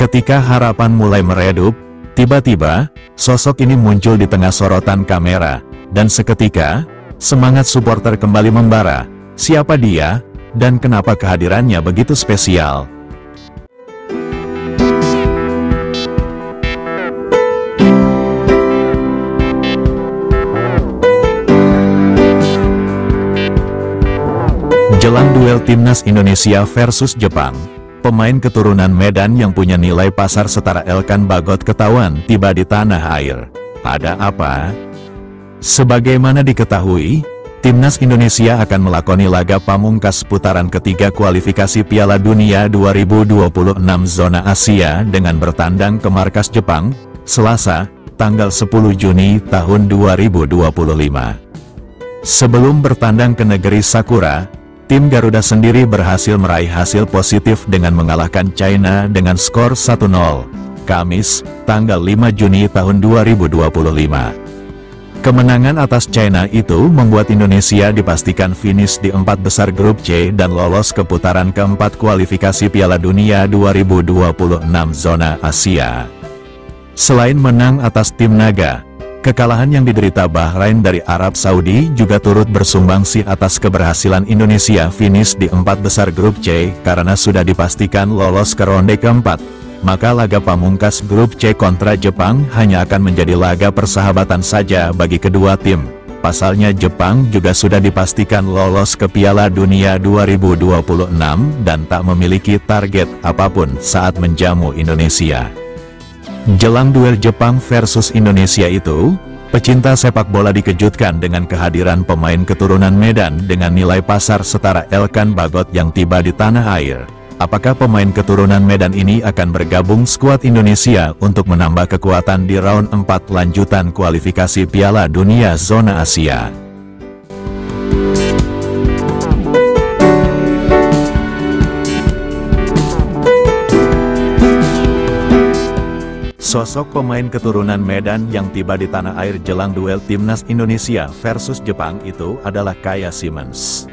Ketika harapan mulai meredup, tiba-tiba, sosok ini muncul di tengah sorotan kamera, dan seketika, semangat supporter kembali membara. Siapa dia, dan kenapa kehadirannya begitu spesial? Jelang duel Timnas Indonesia versus Jepang, pemain keturunan Medan yang punya nilai pasar setara Elkan Bagot ketahuan tiba di tanah air. Ada apa? Sebagaimana diketahui, Timnas Indonesia akan melakoni laga pamungkas putaran ketiga kualifikasi Piala Dunia 2026 zona Asia dengan bertandang ke markas Jepang, Selasa, tanggal 10 Juni tahun 2025. Sebelum bertandang ke negeri Sakura, tim Garuda sendiri berhasil meraih hasil positif dengan mengalahkan China dengan skor 1-0, Kamis, tanggal 5 Juni tahun 2025. Kemenangan atas China itu membuat Indonesia dipastikan finish di 4 besar grup C dan lolos ke putaran keempat kualifikasi Piala Dunia 2026 zona Asia. Selain menang atas tim Naga, kekalahan yang diderita Bahrain dari Arab Saudi juga turut bersumbangsi atas keberhasilan Indonesia finish di 4 besar grup C karena sudah dipastikan lolos ke ronde keempat. Maka laga pamungkas grup C kontra Jepang hanya akan menjadi laga persahabatan saja bagi kedua tim. Pasalnya Jepang juga sudah dipastikan lolos ke Piala Dunia 2026 dan tak memiliki target apapun saat menjamu Indonesia. Jelang duel Jepang versus Indonesia itu, pecinta sepak bola dikejutkan dengan kehadiran pemain keturunan Medan dengan nilai pasar setara Elkan Bagot yang tiba di tanah air. Apakah pemain keturunan Medan ini akan bergabung skuad Indonesia untuk menambah kekuatan di round 4 lanjutan kualifikasi Piala Dunia zona Asia? Sosok pemain keturunan Medan yang tiba di tanah air jelang duel Timnas Indonesia versus Jepang itu adalah Kaya Simens.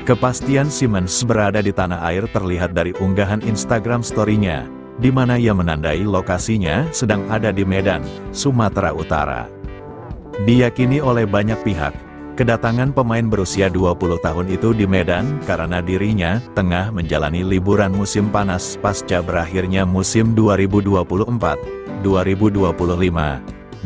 Kepastian Simens berada di tanah air terlihat dari unggahan Instagram story-nya, di mana ia menandai lokasinya sedang ada di Medan, Sumatera Utara. Diyakini oleh banyak pihak, kedatangan pemain berusia 20 tahun itu di Medan karena dirinya tengah menjalani liburan musim panas pasca berakhirnya musim 2024-2025.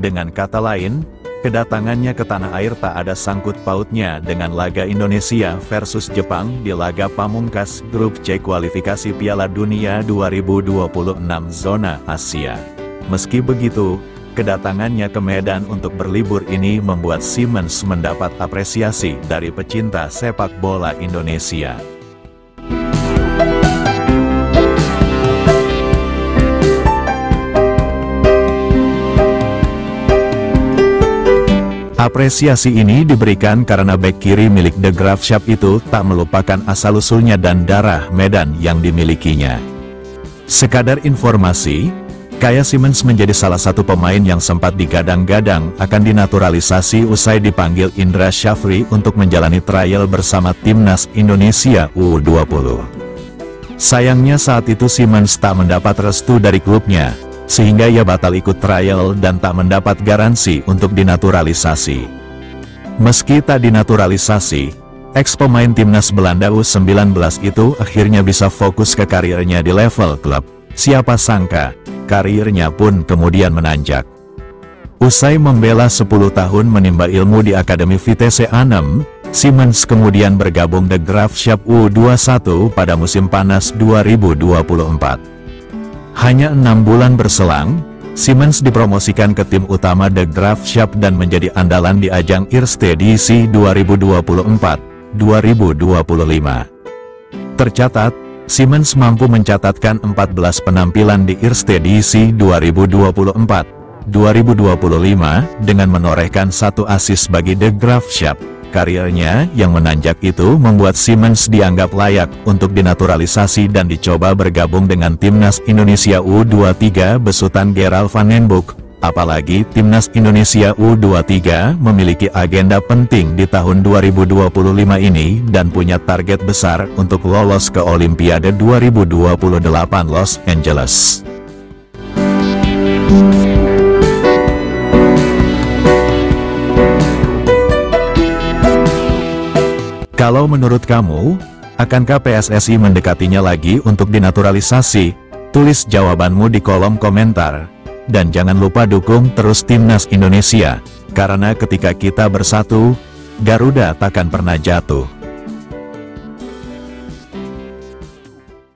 Dengan kata lain, kedatangannya ke tanah air tak ada sangkut pautnya dengan laga Indonesia versus Jepang di laga pamungkas grup C kualifikasi Piala Dunia 2026 zona Asia. Meski begitu, kedatangannya ke Medan untuk berlibur ini membuat Simens mendapat apresiasi dari pecinta sepak bola Indonesia. Apresiasi ini diberikan karena bek kiri milik The Graafschap itu tak melupakan asal-usulnya dan darah Medan yang dimilikinya. Sekadar informasi, Kaya Simens menjadi salah satu pemain yang sempat digadang-gadang akan dinaturalisasi usai dipanggil Indra Syafri untuk menjalani trial bersama Timnas Indonesia U20. Sayangnya saat itu Simens tak mendapat restu dari klubnya, sehingga ia batal ikut trial dan tak mendapat garansi untuk dinaturalisasi. Meski tak dinaturalisasi, ex-pemain Timnas Belanda U19 itu akhirnya bisa fokus ke karirnya di level klub. Siapa sangka, karirnya pun kemudian menanjak. Usai membela 10 tahun menimba ilmu di Akademi Vitesse Arnhem, Simens kemudian bergabung The Graafschap U21 pada musim panas 2024. Hanya 6 bulan berselang, Simens dipromosikan ke tim utama The Graafschap dan menjadi andalan di ajang Eredivisie 2024-2025. Tercatat, Simens mampu mencatatkan 14 penampilan di Eredivisie 2024-2025 dengan menorehkan 1 assist bagi The Graafschap. Karirnya yang menanjak itu membuat Simens dianggap layak untuk dinaturalisasi dan dicoba bergabung dengan Timnas Indonesia U23 besutan Gerald van den Bosch. Apalagi Timnas Indonesia U23 memiliki agenda penting di tahun 2025 ini dan punya target besar untuk lolos ke Olimpiade 2028 Los Angeles. Kalau menurut kamu, akankah PSSI mendekatinya lagi untuk dinaturalisasi? Tulis jawabanmu di kolom komentar. Dan jangan lupa dukung terus Timnas Indonesia, karena ketika kita bersatu, Garuda takkan pernah jatuh.